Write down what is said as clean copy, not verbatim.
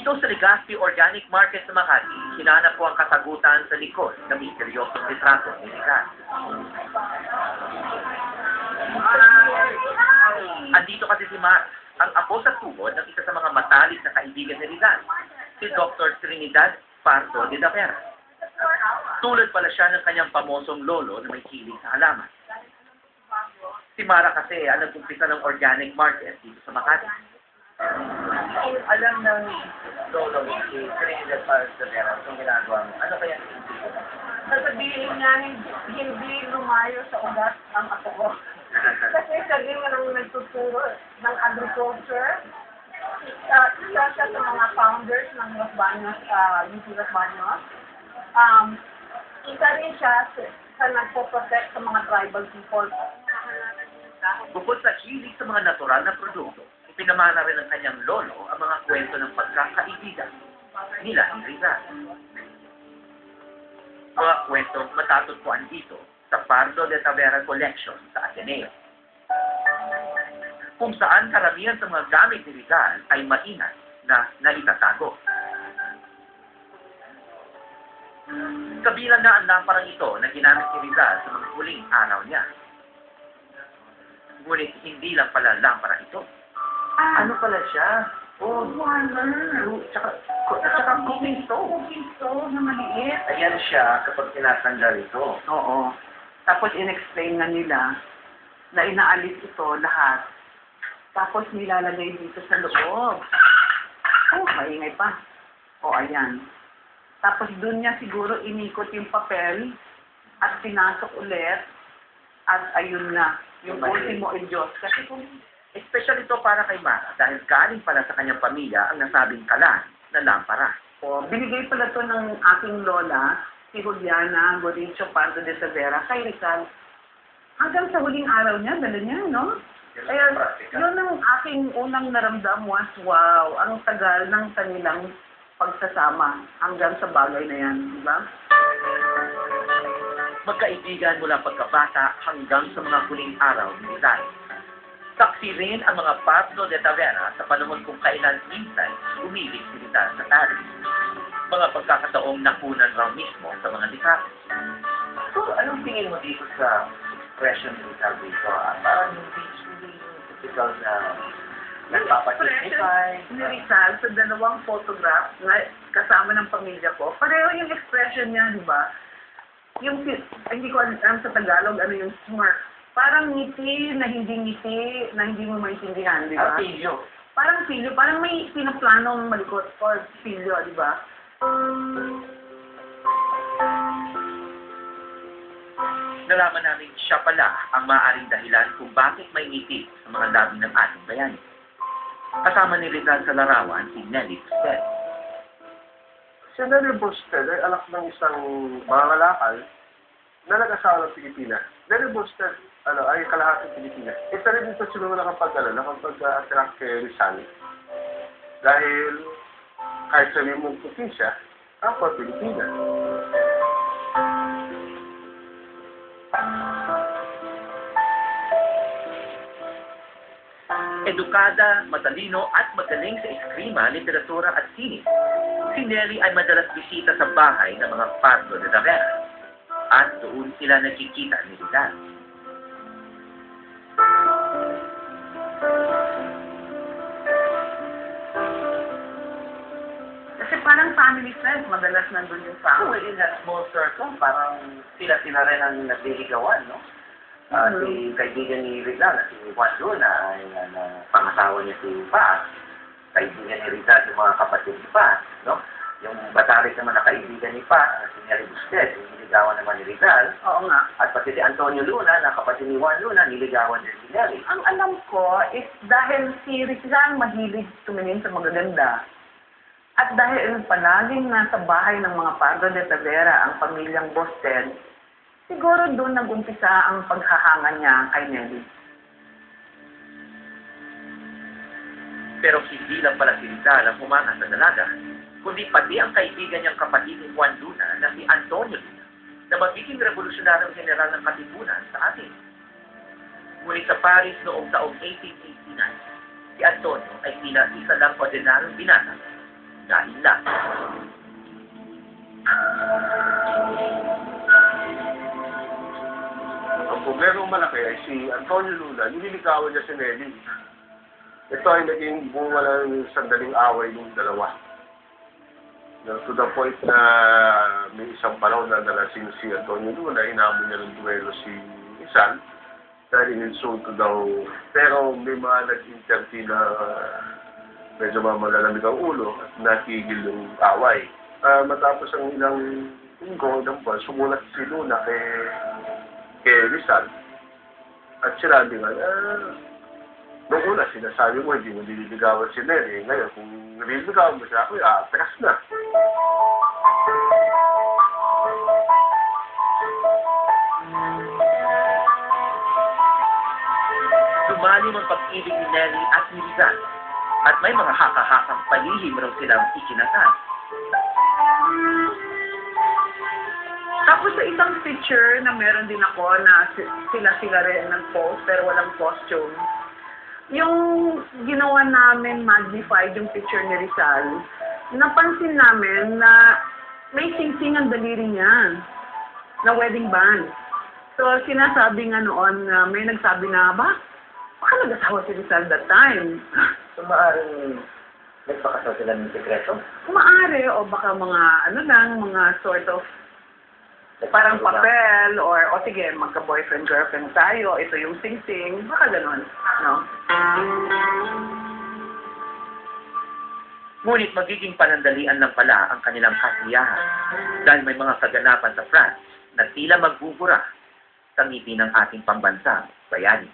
Dito sa Legazpi Organic Market sa Makati, hinanap ko ang kasagutan sa likod ng misteryosong litrato ni Rizal. Andito kasi si Mar, ang apo sa tubod ng isa sa mga matalik na kaibigan ni Rizal, si Dr. Trinidad Pardo de la Vera. Tulad pala siya ng kanyang pamosong lolo na may hilig sa halaman. Si Mara kasi ang nag-umpisa ng organic market dito sa Makati. Alam ng lolo mo, si Trinidad Pardo de la Vera, itong ginagawa mo, ano kaya hindi ko? Sasabihin niya, hindi lumayo sa ugat ang apo ko. Kasi sabi nga nang nagtuturo ng agriculture, isa siya sa mga founders ng Los Baños, UP Los Baños. Isa rin siya sa nagpo-protect sa mga tribal people. Bukod sa hilig sa mga natural na produkto, ipinamana rin ng kanyang lolo ang mga kwento ng pagkakaibigan nila ni Rizal. Mga kwentong matatagpuan dito sa Pardo de Tavera Collection sa Ateneo, kung saan karamihan sa mga gamit ni Rizal ay maingat na naitatago. Kabilang na ang lamparang ito na ginamit ni Rizal sa mga huling araw niya. Ngunit hindi lang pala lampara ito. Ano pala siya? Oh, Warmer. tsaka cooking stove. Cooking stove na maliit. Ayan siya kapag tinatanggal ito. Oo. Tapos in-explain na nila na inaalis ito lahat. Tapos nilalagay dito sa loob. Oh, maingay pa. O, ayan. Tapos doon niya siguro inikot yung papel at pinasok ulit. At ayun na. Yung ultimo Diyos. Kasi kung Espesyal ito para kay Mara dahil galing pala sa kanyang pamilya ang nasabing kalan na lampara. binigay pala to ng aking lola, si Juliana Goricho Pardo de Tavera, kay Rizal. Hanggang sa huling araw niya, dala niya, no? Kaya, yun ang aking unang naramdam was, wow, ang tagal ng kanilang pagsasama hanggang sa bagay na yan, di ba? Magkaibigan mula pagkabata hanggang sa mga huling araw ni Rizal. Saksi rin ang mga Pardo de Tavera sa panahon kung kailan minsan umilig si Rizal sa Paris. Mga pagkakataong nakunan raw mismo sa mga litrato. So, anong tingin mo dito sa expression ni Rizal dito? Parang hindi typical na nagpapatignify. Ni Rizal sa dalawang photograph na kasama ng pamilya ko, pareho yung expression niya, di ba? Yung, hindi ko alam sa Tagalog, ano yung smirk. Parang ngiti na hindi mo maintindihan, di ba? Pilyo. Parang pilyo, parang may pinaplanong malikot or pilyo, di ba? Nalaman namin siya pala ang maaaring dahilan kung bakit may ngiti sa mga labi ng ating bayani. Kasama ni Rizal sa larawan si Nelly Busted. Si Nelly Busted ay anak ng isang mangangalakal na nag-asawa ng Pilipinas. Nelly Busted ay kalahating Pilipinas. Isa rin dito siguro nakapag-attract kay Rizal. Dahil kahit sabihin mong puti siya, ako Pilipinas. Edukada, matalino at magaling sa eskrima, literatura at sining, si Nelly ay madalas bisita sa bahay ng mga Pardo de Tavera at doon sila nakikita ni Rizal. Kasi parang family friends, madalas nandun yung So, family. within that small circle, parang sila rin ang nagliligawan, no? Si kaibigan ni Rizal, si Juan Luna, ay pangasawa niya si Paz. Kaibigan ni Rizal yung mga kapatid ni Paz, no? Yung Batarik naman na kaibigan ni Paz, si Nelly Busted, yung niligawan naman ni Rizal. Oo nga. At pati si Antonio Luna, na kapatid ni Juan Luna, niligawan din si Nelly. Ang alam ko is dahil si Rizal mahilig tumingin sa magaganda. At dahil palaging nasa bahay ng mga Pardo de Tavera ang pamilyang Busted, siguro doon nag-umpisa ang paghahanga niya kay Nelly. Pero hindi lang pala si Rizal ang humanga sa dalaga, kundi pati ang kaibigan niyang kapatid ni Juan Luna na si Antonio Luna, na magiging revolusyonaryong general ng Katipunan sa atin. Ngunit sa Paris noong taong 1889, si Antonio ay tila isa lang ordinaryong binata nainla. Ang problemang malaki ay si Antonio Luna, nililigawan niya si Nelly. Ito ay naging bunga ng sandaling away ng dalawa. To the point na may isang panahon na nalasing si Antonio Luna, hinamon niya ng duelo si Rizal dahil ininsulto daw. Pero may mga nag-interview na medyo mamalalamig ang ulo at nakigil yung away. Matapos ang ilang linggo, ilang buwan, sumulat si Luna kay Rizal. At sinabi nga, noong una sinasabi mo, hindi mo nililigawan si Nelly. Ngayon, kung nililigawan mo siya, ako, atras na. Lumalim ang pag-ibig ni Nelly at ni Rizal. At may mga haka-hakang palihim raw silang ikinasal. Tapos sa isang picture na meron din ako na sila rin nag-post pero walang costume. Yung ginawa namin magnified yung picture ni Rizal, napansin namin na may sing-sing ang daliri niya na wedding band. So sinasabi nga noon na may nagsabi na baka nag-asawa si Rizal that time. So, maaaring nagpakasal sila ng sekreto? Maaari o baka mga sort of parang papel or sige, magka-boyfriend, girlfriend tayo, ito yung sing-sing, baka ganon, no? Ngunit magiging panandalian lang pala ang kanilang kasiyahan dahil may mga kaganapan sa France na tila magbubura sa ngipin ng ating pambansang bayani.